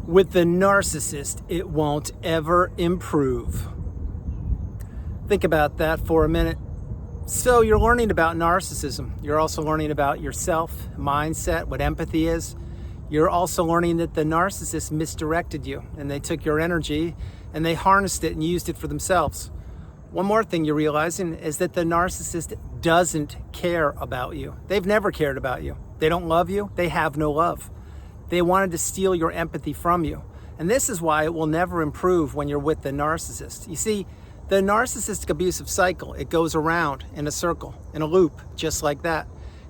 With the narcissist, it won't ever improve. Think about that for a minute. So you're learning about narcissism. You're also learning about yourself, mindset, what empathy is. You're also learning that the narcissist misdirected you and they took your energy and they harnessed it and used it for themselves. One more thing you're realizing is that the narcissist doesn't care about you. They've never cared about you. They don't love you. They have no love. They wanted to steal your empathy from you. And this is why it will never improve when you're with the narcissist. You see, the narcissistic abusive cycle, it goes around in a circle, in a loop, just like that.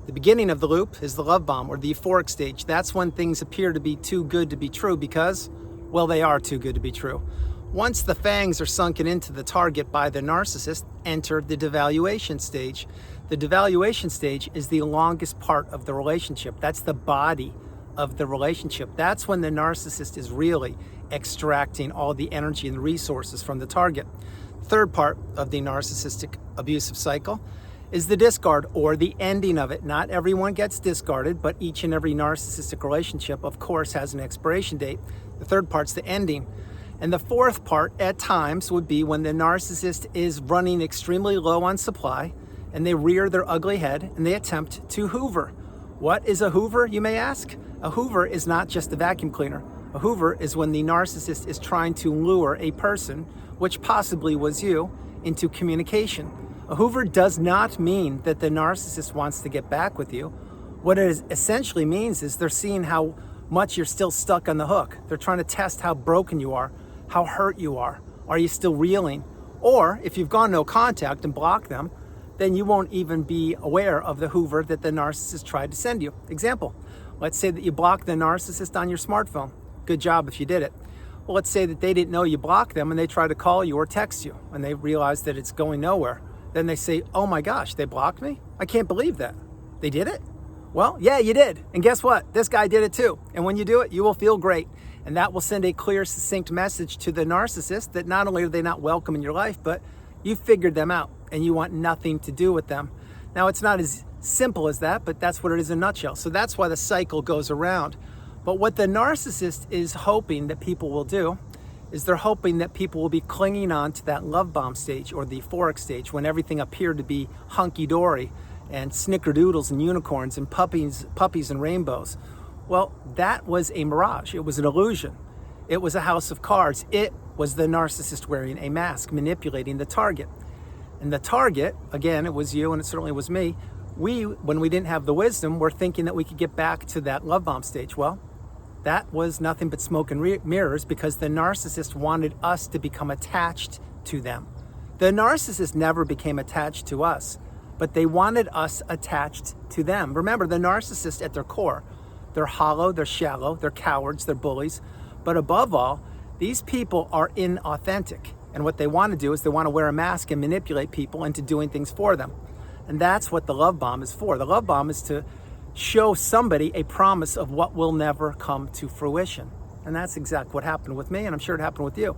The beginning of the loop is the love bomb or the euphoric stage. That's when things appear to be too good to be true because, well, they are too good to be true. Once the fangs are sunken into the target by the narcissist, enter the devaluation stage. The devaluation stage is the longest part of the relationship. That's the body of the relationship. That's when the narcissist is really extracting all the energy and the resources from the target. Third part of the narcissistic abusive cycle is the discard or the ending of it. Not everyone gets discarded, but each and every narcissistic relationship, of course, has an expiration date. The third part's the ending. And the fourth part at times would be when the narcissist is running extremely low on supply and they rear their ugly head and they attempt to hoover. What is a hoover, you may ask? A hoover is not just a vacuum cleaner. A hoover is when the narcissist is trying to lure a person, which possibly was you, into communication. A hoover does not mean that the narcissist wants to get back with you. What it essentially means is they're seeing how much you're still stuck on the hook. They're trying to test how broken you are, how hurt you are. Are you still reeling? Or if you've gone no contact and blocked them, then you won't even be aware of the hoover that the narcissist tried to send you. Example, let's say that you blocked the narcissist on your smartphone. Good job if you did it. Well, let's say that they didn't know you blocked them and they try to call you or text you and they realize that it's going nowhere. Then they say, oh my gosh, they blocked me? I can't believe that. They did it? Well, yeah, you did. And guess what? This guy did it too. And when you do it, you will feel great. And that will send a clear, succinct message to the narcissist that not only are they not welcome in your life, but you figured them out and you want nothing to do with them. Now, it's not as simple as that, but that's what it is in a nutshell. So that's why the cycle goes around. But what the narcissist is hoping that people will do is they're hoping that people will be clinging on to that love bomb stage or the euphoric stage when everything appeared to be hunky-dory and snickerdoodles and unicorns and puppies and rainbows. Well, that was a mirage. It was an illusion. It was a house of cards. It was the narcissist wearing a mask, manipulating the target. And the target, again, it was you and it certainly was me. When we didn't have the wisdom, we're thinking that we could get back to that love bomb stage. Well, that was nothing but smoke and mirrors because the narcissist wanted us to become attached to them. The narcissist never became attached to us, but they wanted us attached to them. Remember, the narcissist at their core, they're hollow, they're shallow, they're cowards, they're bullies. But above all, these people are inauthentic. And what they want to do is they want to wear a mask and manipulate people into doing things for them. And that's what the love bomb is for. The love bomb is to show somebody a promise of what will never come to fruition. And that's exactly what happened with me, and I'm sure it happened with you.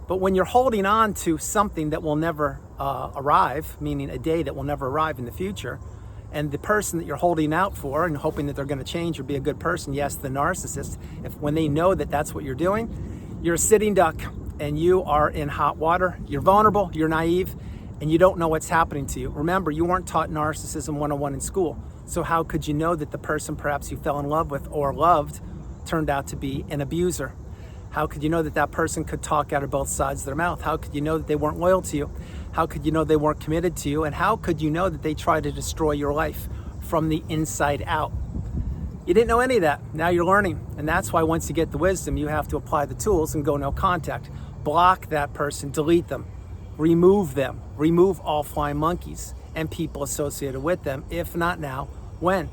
But when you're holding on to something that will never arrive, meaning a day that will never arrive in the future, and the person that you're holding out for and hoping that they're going to change or be a good person, yes, the narcissist, when they know that that's what you're doing, you're a sitting duck and you are in hot water. You're vulnerable, you're naive, and you don't know what's happening to you. Remember, you weren't taught Narcissism 101 in school. So how could you know that the person perhaps you fell in love with or loved turned out to be an abuser? How could you know that that person could talk out of both sides of their mouth? How could you know that they weren't loyal to you? How could you know they weren't committed to you? And how could you know that they tried to destroy your life from the inside out? You didn't know any of that. Now you're learning. And that's why once you get the wisdom, you have to apply the tools and go no contact. Block that person, delete them, remove all flying monkeys and people associated with them. If not now, when?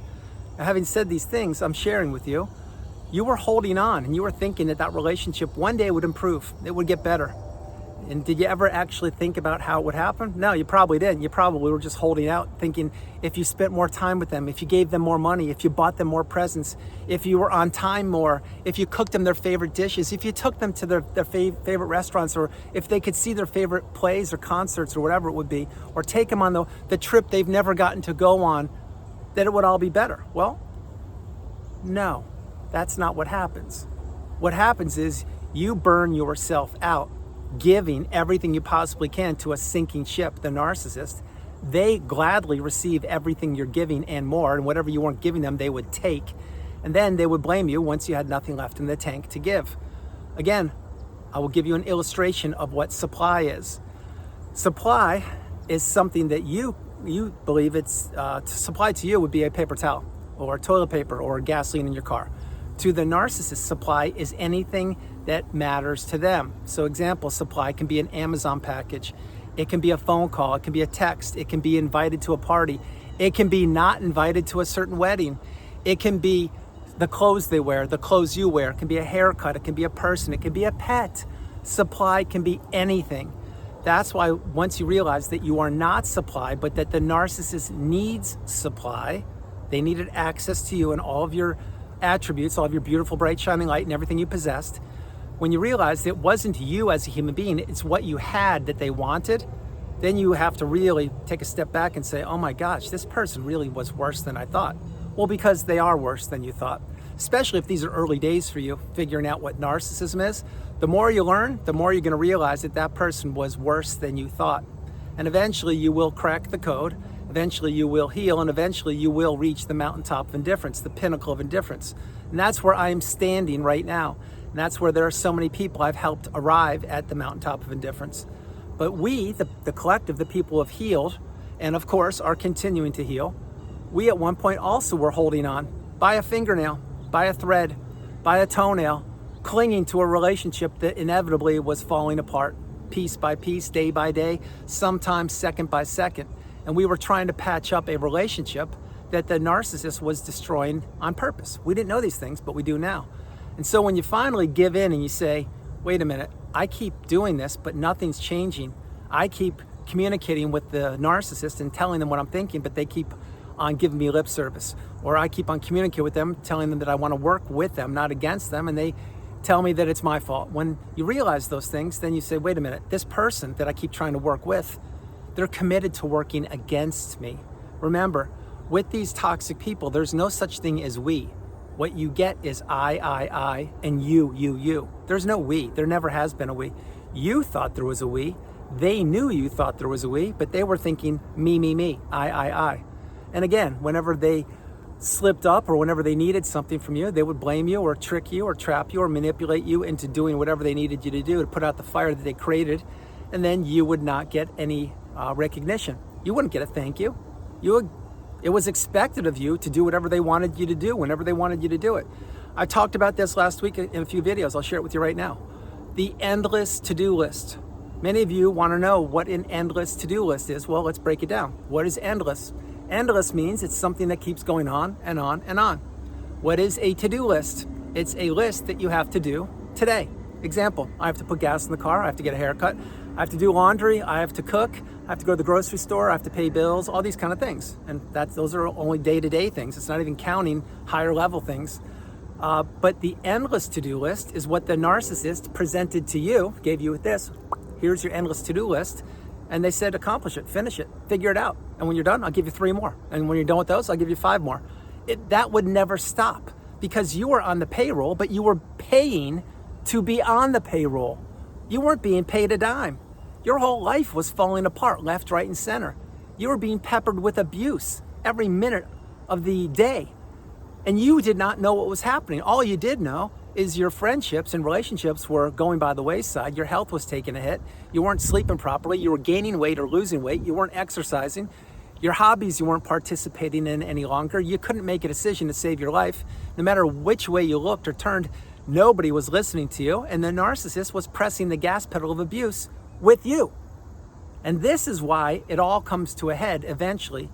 Now, having said these things I'm sharing with you, you were holding on and you were thinking that that relationship one day would improve. It would get better. And did you ever actually think about how it would happen? No, you probably didn't. You probably were just holding out, thinking if you spent more time with them, if you gave them more money, if you bought them more presents, if you were on time more, if you cooked them their favorite dishes, if you took them to their favorite restaurants, or if they could see their favorite plays or concerts or whatever it would be, or take them on the trip they've never gotten to go on, that it would all be better. Well, no, that's not what happens. What happens is you burn yourself out, giving everything you possibly can to a sinking ship, the narcissist. They gladly receive everything you're giving and more, and whatever you weren't giving them, they would take. And then they would blame you once you had nothing left in the tank to give. Again, I will give you an illustration of what supply is. Supply is something that you believe it's supply to you would be a paper towel or toilet paper or gasoline in your car. To the narcissist, supply is anything that matters to them. So example, supply can be an Amazon package. It can be a phone call. It can be a text. It can be invited to a party. It can be not invited to a certain wedding. It can be the clothes they wear, the clothes you wear. It can be a haircut. It can be a person. It can be a pet. Supply can be anything. That's why once you realize that you are not supply, but that the narcissist needs supply, they needed access to you and all of your attributes, all of your beautiful, bright, shining light and everything you possessed. When you realize it wasn't you as a human being, it's what you had that they wanted, then you have to really take a step back and say, oh my gosh, this person really was worse than I thought. Well, because they are worse than you thought, especially if these are early days for you, figuring out what narcissism is. The more you learn, the more you're going to realize that that person was worse than you thought. And eventually you will crack the code, eventually you will heal, and eventually you will reach the mountaintop of indifference, the pinnacle of indifference. And that's where I'm standing right now. And that's where there are so many people I've helped arrive at the mountaintop of indifference. But we, the collective, the people have healed, and of course are continuing to heal. We at one point also were holding on by a fingernail, by a thread, by a toenail, clinging to a relationship that inevitably was falling apart, piece by piece, day by day, sometimes second by second. And we were trying to patch up a relationship that the narcissist was destroying on purpose. We didn't know these things, but we do now. And so when you finally give in and you say, wait a minute, I keep doing this, but nothing's changing. I keep communicating with the narcissist and telling them what I'm thinking, but they keep on giving me lip service. Or I keep on communicating with them, telling them that I want to work with them, not against them, and they tell me that it's my fault. When you realize those things, then you say, wait a minute, this person that I keep trying to work with, they're committed to working against me. Remember, with these toxic people, there's no such thing as we. What you get is I, and you. There's no we. There never has been a we. You thought there was a we. They knew you thought there was a we, but they were thinking me, I. And again, whenever they slipped up or whenever they needed something from you, they would blame you or trick you or trap you or manipulate you into doing whatever they needed you to do to put out the fire that they created, and then you would not get any recognition. You wouldn't get a thank you. It was expected of you to do whatever they wanted you to do whenever they wanted you to do it. I talked about this last week in a few videos. I'll share it with you right now. The endless to-do list. Many of you want to know what an endless to-do list is. Well, let's break it down. What is endless? Endless means it's something that keeps going on and on and on. What is a to-do list? It's a list that you have to do today. Example, I have to put gas in the car, I have to get a haircut, I have to do laundry, I have to cook, I have to go to the grocery store, I have to pay bills, all these kind of things. And those are only day-to-day things. It's not even counting higher level things. But the endless to-do list is what the narcissist presented to you, gave you with this. Here's your endless to-do list. And they said, accomplish it, finish it, figure it out. And when you're done, I'll give you 3 more. And when you're done with those, I'll give you 5 more. That would never stop because you were on the payroll, but you were paying to be on the payroll. You weren't being paid a dime. Your whole life was falling apart, left, right, and center. You were being peppered with abuse every minute of the day. And you did not know what was happening. All you did know is your friendships and relationships were going by the wayside. Your health was taking a hit. You weren't sleeping properly. You were gaining weight or losing weight. You weren't exercising. Your hobbies you weren't participating in any longer. You couldn't make a decision to save your life. No matter which way you looked or turned, nobody was listening to you. And the narcissist was pressing the gas pedal of abuse with you. And this is why it all comes to a head eventually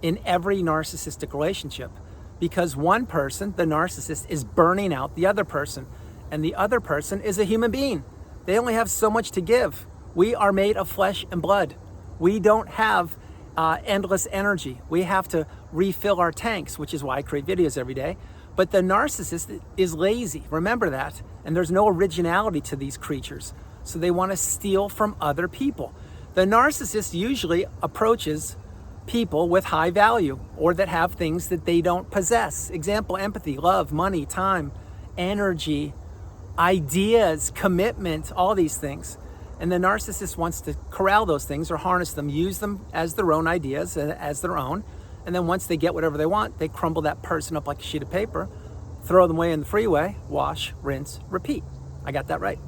in every narcissistic relationship. Because one person, the narcissist, is burning out the other person. And the other person is a human being. They only have so much to give. We are made of flesh and blood. We don't have endless energy. We have to refill our tanks, which is why I create videos every day. But the narcissist is lazy. Remember that. And there's no originality to these creatures. So they want to steal from other people. The narcissist usually approaches people with high value or that have things that they don't possess. Example, empathy, love, money, time, energy, ideas, commitment, all these things. And the narcissist wants to corral those things or harness them, use them as their own ideas, as their own. And then once they get whatever they want, they crumble that person up like a sheet of paper, throw them away in the freeway, wash, rinse, repeat. I got that right.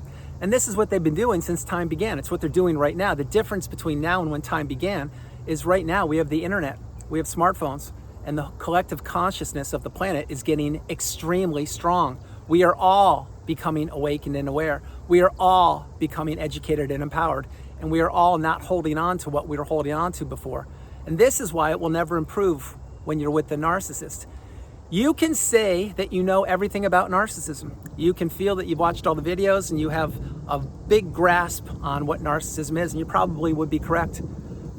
And this is what they've been doing since time began. It's what they're doing right now. The difference between now and when time began is right now we have the internet, we have smartphones, and the collective consciousness of the planet is getting extremely strong. We are all becoming awakened and aware. We are all becoming educated and empowered. And we are all not holding on to what we were holding on to before. And this is why it will never improve when you're with the narcissist. You can say that you know everything about narcissism. You can feel that you've watched all the videos and you have a big grasp on what narcissism is, and you probably would be correct.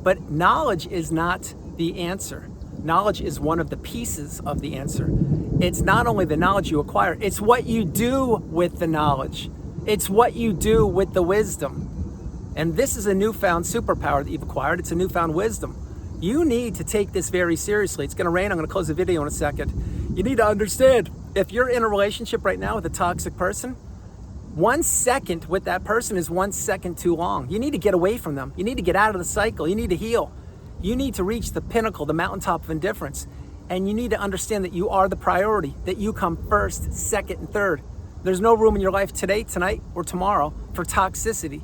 But knowledge is not the answer. Knowledge is one of the pieces of the answer. It's not only the knowledge you acquire, it's what you do with the knowledge. It's what you do with the wisdom. And this is a newfound superpower that you've acquired. It's a newfound wisdom. You need to take this very seriously. It's gonna rain, I'm gonna close the video in a second. You need to understand, if you're in a relationship right now with a toxic person, 1 second with that person is 1 second too long. You need to get away from them. You need to get out of the cycle. You need to heal. You need to reach the pinnacle, the mountaintop of indifference. And you need to understand that you are the priority, that you come first, second, and third. There's no room in your life today, tonight, or tomorrow for toxicity.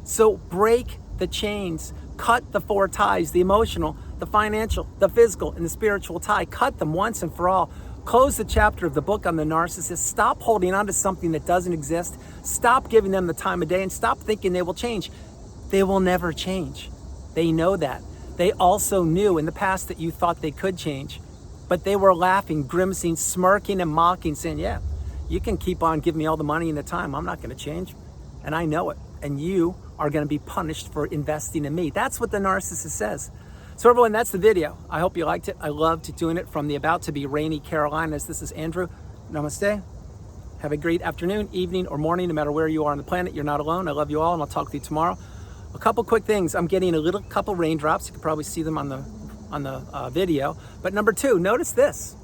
So break the chains, cut the 4 ties, the emotional, the financial, the physical, and the spiritual tie. Cut them once and for all. Close the chapter of the book on the narcissist. Stop holding on to something that doesn't exist. Stop giving them the time of day and stop thinking they will change. They will never change. They know that. They also knew in the past that you thought they could change, but they were laughing, grimacing, smirking, and mocking, saying, yeah, you can keep on giving me all the money and the time. I'm not going to change. And I know it. And you are going to be punished for investing in me. That's what the narcissist says. So everyone, that's the video. I hope you liked it. I loved doing it from the about to be rainy Carolinas. This is Andrew. Namaste. Have a great afternoon, evening, or morning, no matter where you are on the planet. You're not alone. I love you all, and I'll talk to you tomorrow. A couple quick things. I'm getting a couple raindrops. You can probably see them on the video. But number 2, notice this.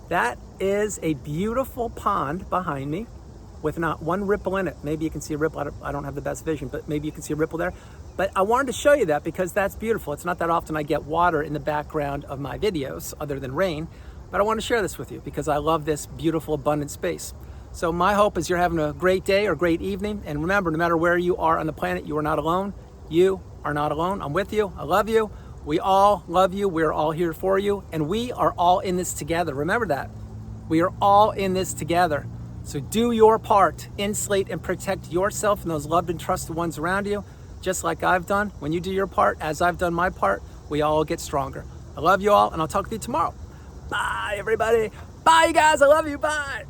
That is a beautiful pond behind me with not one ripple in it. Maybe you can see a ripple. I don't have the best vision, but maybe you can see a ripple there. But I wanted to show you that because that's beautiful. It's not that often I get water in the background of my videos other than rain, but I want to share this with you because I love this beautiful, abundant space. So my hope is you're having a great day or great evening. And remember, no matter where you are on the planet, you are not alone. You are not alone. I'm with you. I love you. We all love you. We're all here for you. And we are all in this together. Remember that. We are all in this together. So do your part. Insulate and protect yourself and those loved and trusted ones around you. Just like I've done. When you do your part, as I've done my part, we all get stronger. I love you all, and I'll talk to you tomorrow. Bye, everybody. Bye, you guys. I love you. Bye.